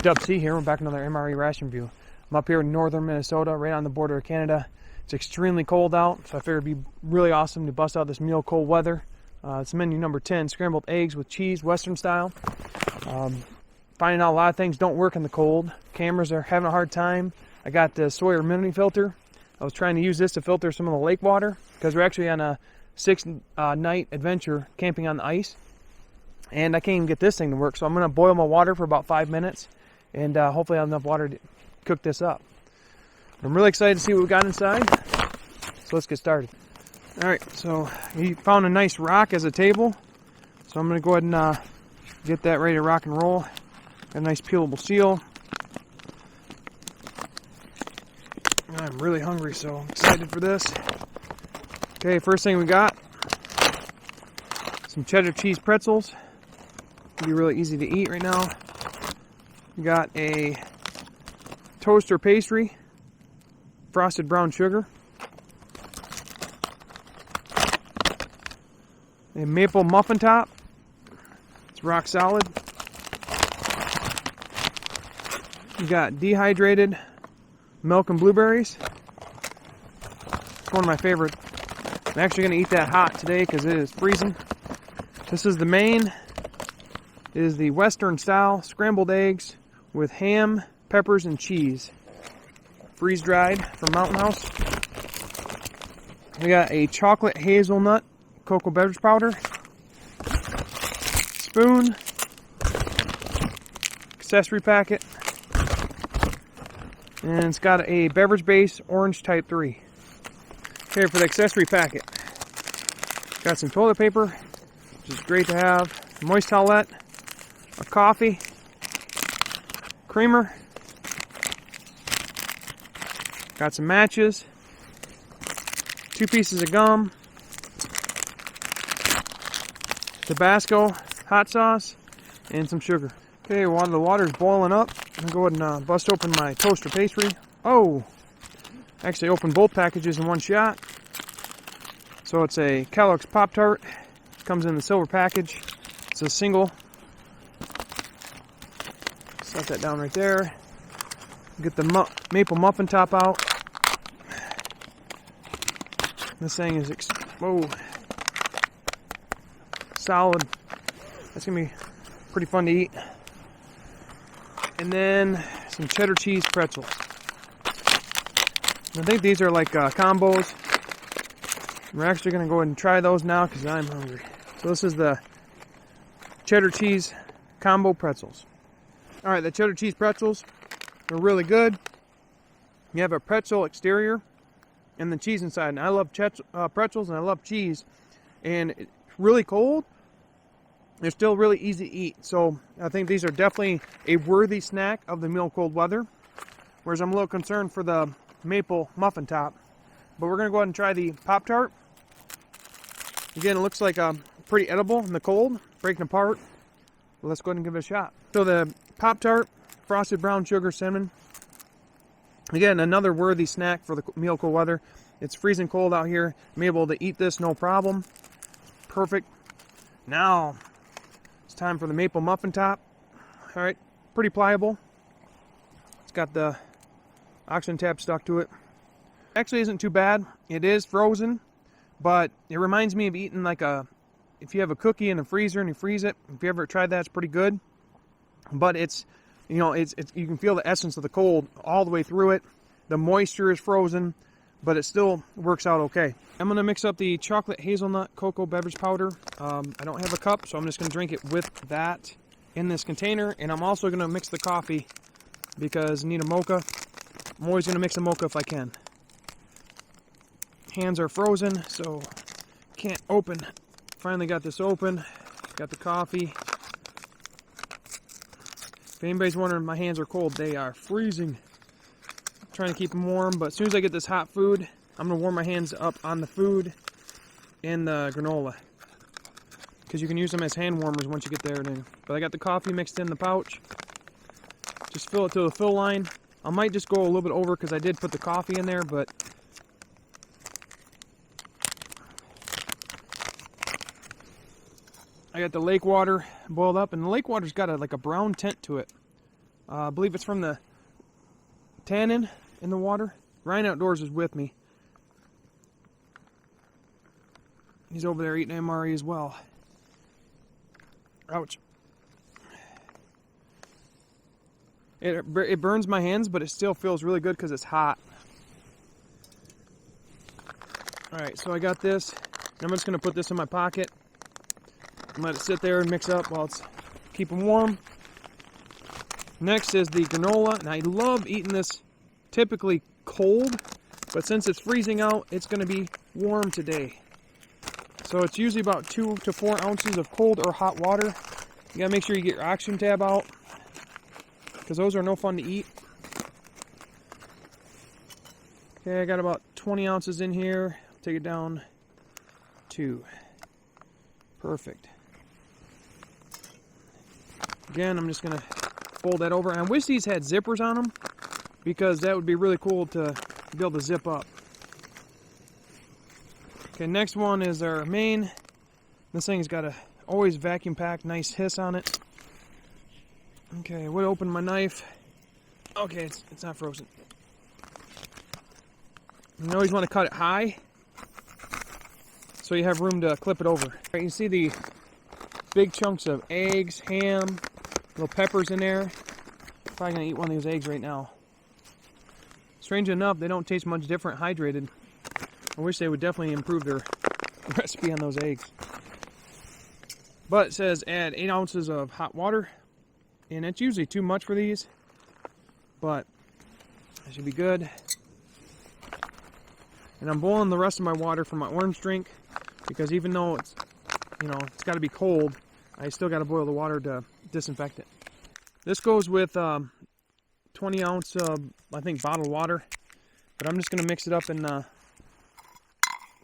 Dub C here. We're back with another MRE ration review. I'm up here in northern Minnesota, right on the border of Canada. It's extremely cold out, so I figured it'd be really awesome to bust out this meal cold weather. It's menu number 10, scrambled eggs with cheese, Western style. Finding out a lot of things don't work in the cold. Cameras are having a hard time. I got the Sawyer mini filter. I was trying to use this to filter some of the lake water because we're actually on a 6-night adventure camping on the ice. And I can't even get this thing to work, so I'm going to boil my water for about 5 minutes. And hopefully I have enough water to cook this up. I'm really excited to see what we got inside. So let's get started. Alright, so we found a nice rock as a table. So I'm going to go ahead and get that ready to rock and roll. Got a nice peelable seal. I'm really hungry, so I'm excited for this. Okay, first thing we got, some cheddar cheese pretzels. It'll be really easy to eat right now. We got a toaster pastry, frosted brown sugar, a maple muffin top. It's rock solid. We got dehydrated milk and blueberries. It's one of my favorite. I'm actually going to eat that hot today because it is freezing. This is the main. It is the Western style scrambled eggs with ham, peppers, and cheese. Freeze dried from Mountain House. We got a chocolate hazelnut cocoa beverage powder. Spoon. Accessory packet. And it's got a beverage base orange type 3. Here for the accessory packet. Got some toilet paper, which is great to have. A moist towelette. A coffee. Creamer. Got some matches. 2 pieces of gum. Tabasco hot sauce. And some sugar. Okay, while the water's boiling up, I'm going to go ahead and bust open my toaster pastry. Oh! Actually opened both packages in one shot. So it's a Kellogg's Pop-Tart. Comes in the silver package. It's a single. Set that down right there. Get the maple muffin top out. This thing is solid. That's going to be pretty fun to eat. And then some cheddar cheese pretzels. I think these are like combos. We're actually going to go ahead and try those now because I'm hungry. So this is the cheddar cheese combo pretzels. Alright, the cheddar cheese pretzels are really good. You have a pretzel exterior and the cheese inside. And I love pretzels and I love cheese. And it's really cold. They're still really easy to eat, so I think these are definitely a worthy snack of the meal cold weather. Whereas I'm a little concerned for the maple muffin top. But we're going to go ahead and try the Pop-Tart. Again, it looks like pretty edible in the cold, breaking apart. But let's go ahead and give it a shot. So the Pop-Tart, frosted brown sugar cinnamon. Again, another worthy snack for the meal cold weather. It's freezing cold out here. I'm able to eat this no problem. Perfect. Now it's time for the maple muffin top. Alright, pretty pliable. It's got the oxygen tab stuck to it. Actually isn't too bad. It is frozen, but it reminds me of eating like if you have a cookie in the freezer and you freeze it. If you ever tried that, it's pretty good. But it's, you know, it's you can feel the essence of the cold all the way through it. The moisture is frozen, but it still works out okay. I'm going to mix up the chocolate hazelnut cocoa beverage powder. I don't have a cup, so I'm just going to drink it with that in this container. And I'm also going to mix the coffee because I need a mocha. I'm always going to mix a mocha if I can. Hands are frozen, so can't open. Finally got this open. Got the coffee. If anybody's wondering, my hands are cold. They are freezing. I'm trying to keep them warm, but as soon as I get this hot food, I'm going to warm my hands up on the food and the granola. Because you can use them as hand warmers once you get there. But I got the coffee mixed in the pouch. Just fill it to the fill line. I might just go a little bit over because I did put the coffee in there, but I got the lake water boiled up, and the lake water's got like a brown tint to it. I believe it's from the tannin in the water. Ryan Outdoors is with me. He's over there eating MRE as well. Ouch. It burns my hands, but it still feels really good because it's hot. Alright, so I got this. I'm just going to put this in my pocket and let it sit there and mix up while it's keeping warm. Next is the granola, and I love eating this typically cold, but since it's freezing out, it's going to be warm today. So it's usually about 2 to 4 ounces of cold or hot water. You got to make sure you get your oxygen tab out, because those are no fun to eat. Okay, I got about 20 ounces in here. Take it down to perfect. Again, I'm just going to fold that over. And I wish these had zippers on them, because that would be really cool to be able to zip up. Okay, next one is our main. This thing's got a always vacuum packed, nice hiss on it. Okay, I would open my knife. Okay, it's not frozen. You always want to cut it high, so you have room to clip it over. Right, you see the big chunks of eggs, ham, little peppers in there. Probably gonna eat one of these eggs right now. Strange enough, they don't taste much different hydrated. I wish they would definitely improve their recipe on those eggs. But it says add 8 ounces of hot water, and it's usually too much for these, but it should be good. And I'm boiling the rest of my water for my orange drink, because even though it's, it's got to be cold, I still got to boil the water to disinfect it. This goes with 20 ounce, I think, bottled water, but I'm just going to mix it up in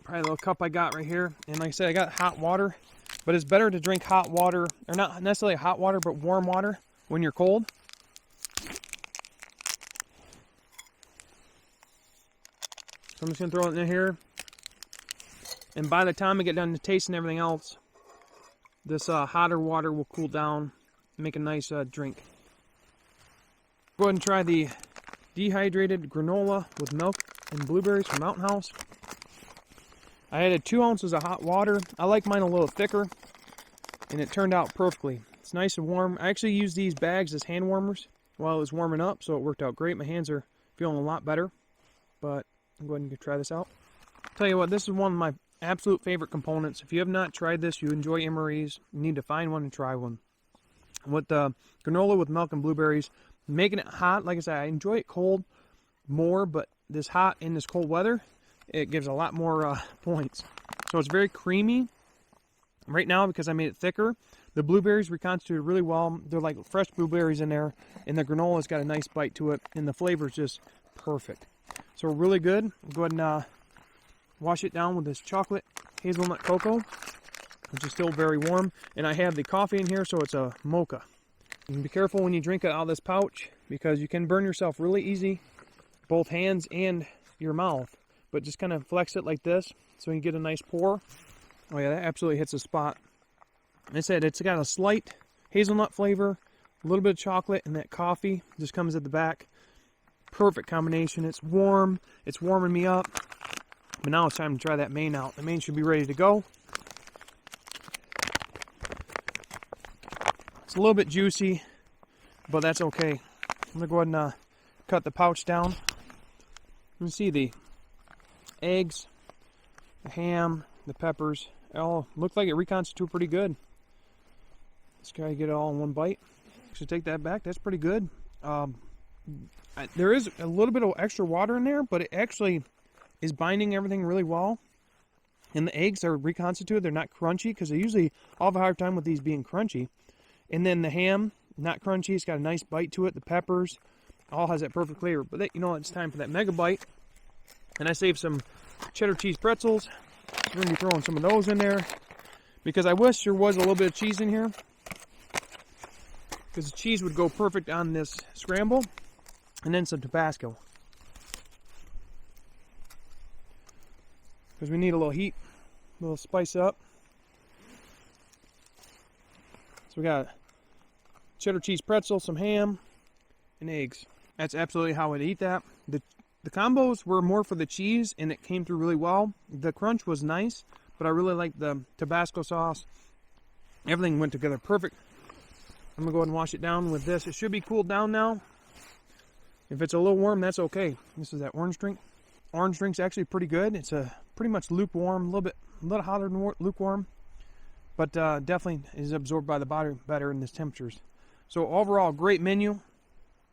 probably a little cup I got right here. And like I said, I got hot water, but it's better to drink hot water, or not necessarily hot water, but warm water when you're cold. So I'm just going to throw it in here. And by the time I get done tasting everything else, this hotter water will cool down and make a nice drink. Go ahead and try the dehydrated granola with milk and blueberries from Mountain House. I added 2 ounces of hot water. I like mine a little thicker, and it turned out perfectly. It's nice and warm. I actually used these bags as hand warmers while it was warming up, so it worked out great. My hands are feeling a lot better, but I'm going to try this out. Tell you what, this is one of my absolute favorite components. If you have not tried this, you enjoy MREs, you need to find one and try one. With the granola with milk and blueberries, making it hot, like I said, I enjoy it cold more, but this hot in this cold weather, it gives a lot more points. So it's very creamy. Right now, because I made it thicker, the blueberries reconstituted really well. They're like fresh blueberries in there, and the granola's got a nice bite to it, and the flavor's just perfect. So really good. Go ahead and wash it down with this chocolate hazelnut cocoa, which is still very warm. And I have the coffee in here, so it's a mocha. You can be careful when you drink it out of this pouch, because you can burn yourself really easy, both hands and your mouth. But just kind of flex it like this, so you get a nice pour. Oh yeah, that absolutely hits the spot. Like I said, it's got a slight hazelnut flavor, a little bit of chocolate, and that coffee just comes at the back. Perfect combination. It's warm. It's warming me up. But now it's time to try that main out. The main should be ready to go. It's a little bit juicy, but that's okay. I'm going to go ahead and cut the pouch down. You can see the eggs, the ham, the peppers. It all look like it reconstituted pretty good. Just gotta get it all in one bite. Should take that back. That's pretty good. There is a little bit of extra water in there, but it actually is binding everything really well. And the eggs are reconstituted. They're not crunchy, because I usually all have a hard time with these being crunchy. And then the ham, not crunchy. It's got a nice bite to it. The peppers, all has that perfect flavor. But it's time for that mega bite. And I saved some cheddar cheese pretzels. We're going to be throwing some of those in there, because I wish there was a little bit of cheese in here, because the cheese would go perfect on this scramble. And then some Tabasco, because we need a little heat, a little spice up. So we got cheddar cheese pretzel, some ham, and eggs. That's absolutely how I'd eat that. The combos were more for the cheese, and it came through really well. The crunch was nice, but I really liked the Tabasco sauce. Everything went together perfect. I'm going to go ahead and wash it down with this. It should be cooled down now. If it's a little warm, that's okay. This is that orange drink. Orange drink's actually pretty good. It's pretty much lukewarm, a little hotter than lukewarm, but definitely is absorbed by the body better in these temperatures. So overall, great menu.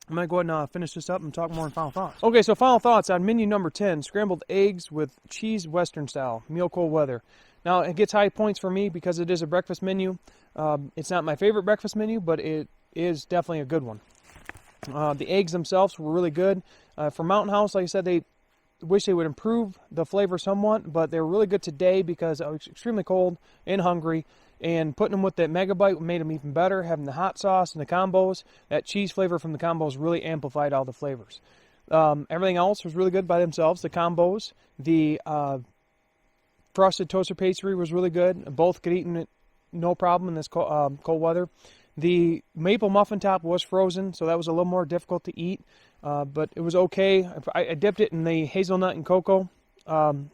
I'm going to go ahead and finish this up and talk more in final thoughts. Okay, so final thoughts on menu number 10, scrambled eggs with cheese Western style, meal cold weather. Now, it gets high points for me because it is a breakfast menu. It's not my favorite breakfast menu, but it is definitely a good one. The eggs themselves were really good. For Mountain House, like I said, they wish they would improve the flavor somewhat, but they were really good today because I was extremely cold and hungry. And putting them with that Megabyte made them even better. Having the hot sauce and the combos, that cheese flavor from the combos really amplified all the flavors. Everything else was really good by themselves. The combos, the frosted toaster pastry was really good. Both could eat it no problem in this cold weather. The maple muffin top was frozen, so that was a little more difficult to eat, but it was okay. I dipped it in the hazelnut and cocoa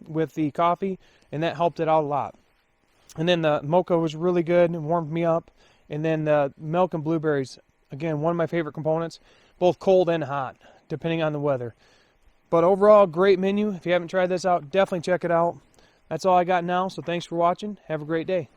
with the coffee, and that helped it out a lot. And then the mocha was really good and warmed me up. And then the milk and blueberries, again, one of my favorite components, both cold and hot, depending on the weather. But overall, great menu. If you haven't tried this out, definitely check it out. That's all I got now, so thanks for watching. Have a great day.